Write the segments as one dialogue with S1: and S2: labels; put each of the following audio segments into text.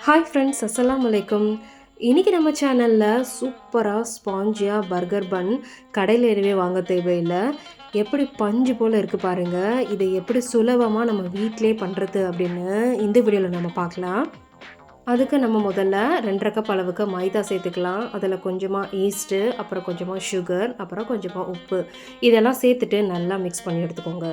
S1: Hi friends, அஸ்ஸலாமு அலைக்கும். இன்றைக்கி நம்ம சேனலில் சூப்பராக ஸ்பாஞ்சியாக பர்கர் பன் கடையில் எதுவே வாங்க தேவையில்லை. எப்படி பஞ்சு போல் இருக்குது பாருங்கள். இதை எப்படி சுலபமாக நம்ம வீட்டிலே பண்ணுறது அப்படின்னு இந்த வீடியோவில் நம்ம பார்க்கலாம். அதுக்கு நம்ம முதல்ல 2½ கப் அளவுக்கு மைதா சேர்த்துக்கலாம். அதில் கொஞ்சமாக ஈஸ்ட்டு, அப்புறம் கொஞ்சமாக சுகர், அப்புறம் கொஞ்சமாக உப்பு, இதெல்லாம் சேர்த்துட்டு நல்லா மிக்ஸ் பண்ணி எடுத்துக்கோங்க.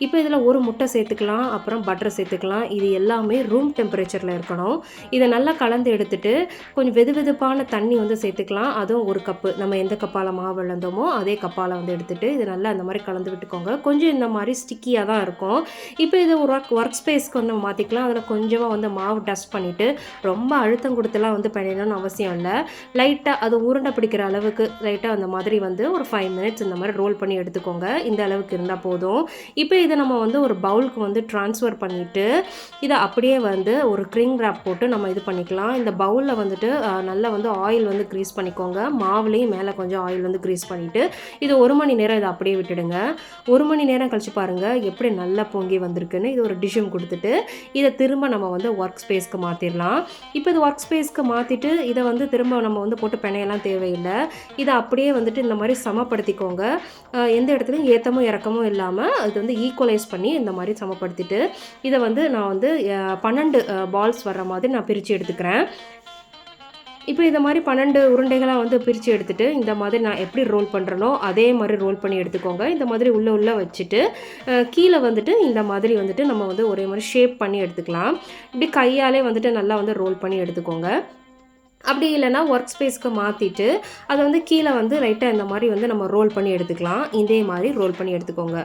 S1: இப்போ இதில் ஒரு முட்டை சேர்த்துக்கலாம், அப்புறம் பட்டர் சேர்த்துக்கலாம். இது எல்லாமே ரூம் டெம்பரேச்சரில் இருக்கணும். இதை நல்லா கலந்து எடுத்துட்டு கொஞ்சம் வெதுவெதுப்பான தண்ணி சேர்த்துக்கலாம். அதுவும் 1 கப்பு, நம்ம எந்த கப்பால் மாவு விளந்தோமோ அதே கப்பால் எடுத்துட்டு இதை நல்லா அந்த மாதிரி கலந்து விட்டுக்கோங்க. கொஞ்சம் இந்த மாதிரி ஸ்டிக்கியாக தான் இருக்கும். இப்போ இதை ஒரு ஒர்க் ஸ்பேஸ்க்கு நம்ம மாற்றிக்கலாம். அதில் கொஞ்சமாக மாவு டஸ்ட் பண்ணிவிட்டு ரொம்ப அழுத்தம் கொடுத்துலாம் பிணையணும்னு அவசியம் இல்லை. லைட்டாக அது உருண்டை பிடிக்கிற அளவுக்கு லைட்டாக அந்த மாதிரி ஒரு 5 மினிட்ஸ் இந்த மாதிரி ரோல் பண்ணி எடுத்துக்கோங்க. இந்த அளவுக்கு இருந்தால் போதும். இப்போ இதை நம்ம ஒரு பவுலுக்கு ட்ரான்ஸ்ஃபர் பண்ணிவிட்டு இதை அப்படியே ஒரு க்ரிங் ரேப் போட்டு நம்ம இது பண்ணிக்கலாம். இந்த பவுலில் நல்லா ஆயில் க்ரீஸ் பண்ணிக்கோங்க. மாவுலேயும் மேலே கொஞ்சம் ஆயில் க்ரீஸ் பண்ணிவிட்டு இது 1 மணி நேரம் இதை அப்படியே விட்டுடுங்க. 1 மணி நேரம் கழிச்சு பாருங்கள் எப்படி நல்லா பொங்கி வந்திருக்குன்னு. இது ஒரு டிஷ்ஷும் கொடுத்துட்டு இதை திரும்ப நம்ம ஒர்க் ஸ்பேஸ்க்கு மாற்றிடலாம். இப்போ இது ஒர்க் ஸ்பேஸ்க்கு மாற்றிட்டு இதை திரும்ப நம்ம போட்டு பிணையெல்லாம் தேவையில்லை. இதை அப்படியே இந்த மாதிரி சமப்படுத்திக்கோங்க. எந்த இடத்துலையும் ஏற்றமும் இறக்கமும் இல்லாமல் இது ஈக்குவலைஸ் பண்ணி இந்த மாதிரி சமப்படுத்திட்டு இதை நான் 12 பால்ஸ் வர்ற மாதிரி நான் பிரித்து எடுத்துக்கிறேன். இப்போ இந்த மாதிரி 12 உருண்டைகளாக பிரித்து எடுத்துகிட்டு இந்த மாதிரி நான் எப்படி ரோல் பண்ணுறனோ அதே மாதிரி ரோல் பண்ணி எடுத்துக்கோங்க. இந்த மாதிரி உள்ளே வச்சுட்டு கீழே இந்த மாதிரி நம்ம ஒரே மாதிரி ஷேப் பண்ணி எடுத்துக்கலாம். இப்படி கையாலே நல்லா ரோல் பண்ணி எடுத்துக்கோங்க. அப்படி இல்லைனா ஒர்க் ஸ்பேஸ்க்கு மாற்றிட்டு அதை கீழே ரைட்டாக இந்த மாதிரி நம்ம ரோல் பண்ணி எடுத்துக்கலாம். இதே மாதிரி ரோல் பண்ணி எடுத்துக்கோங்க.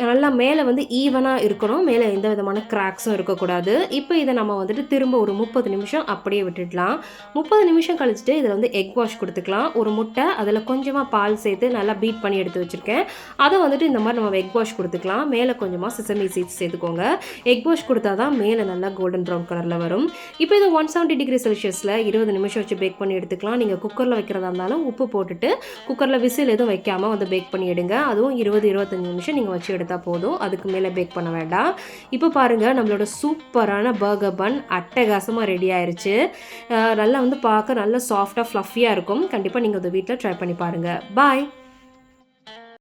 S1: நல்லா மேலே ஈவனாக இருக்கணும். மேலே எந்த விதமான கிராக்ஸும் இருக்கக்கூடாது. இப்போ இதை நம்ம திரும்ப ஒரு 30 நிமிஷம் அப்படியே விட்டுடலாம். 30 நிமிஷம் கழிச்சுட்டு இதில் எக் வாஷ் கொடுத்துக்கலாம். ஒரு முட்டை, அதில் கொஞ்சமாக பால் சேர்த்து நல்லா பீட் பண்ணி எடுத்து வச்சுருக்கேன். அதை இந்த மாதிரி நம்ம எக் வாஷ் கொடுத்துக்கலாம். மேலே கொஞ்சமாக செசமி சீட்ஸ் சேர்த்துக்கோங்க. எக் வாஷ் கொடுத்தா தான் மேலே நல்லா கோல்டன் ப்ரௌன் கலரில் வரும். இப்போ இது 170 டிகிரி செல்சியஸில் 20 நிமிஷம் வச்சு பேக் பண்ணி எடுத்துக்கலாம். நீங்கள் குக்கரில் வைக்கிறதா இருந்தாலும் உப்பு போட்டுட்டு குக்கரில் விசில் எதுவும் வைக்காமல் பேக் பண்ணி எடுங்க. அதுவும் 20-25 நிமிஷம் நீங்கள் வச்சு எடுத்தால் போதும். அதுக்கு மேலே பேக் பண்ண வேண்டாம். இப்போ பாருங்கள், நம்மளோட சூப்பரான பர்கர் பன் அட்டகாசமாக ரெடி ஆயிடுச்சு. நல்லா பார்க்க நல்லா சாஃப்டாக ஃப்ளஃபியாக இருக்கும். கண்டிப்பாக நீங்கள் அதை வீட்டில் ட்ரை பண்ணி பாருங்கள். பாய்.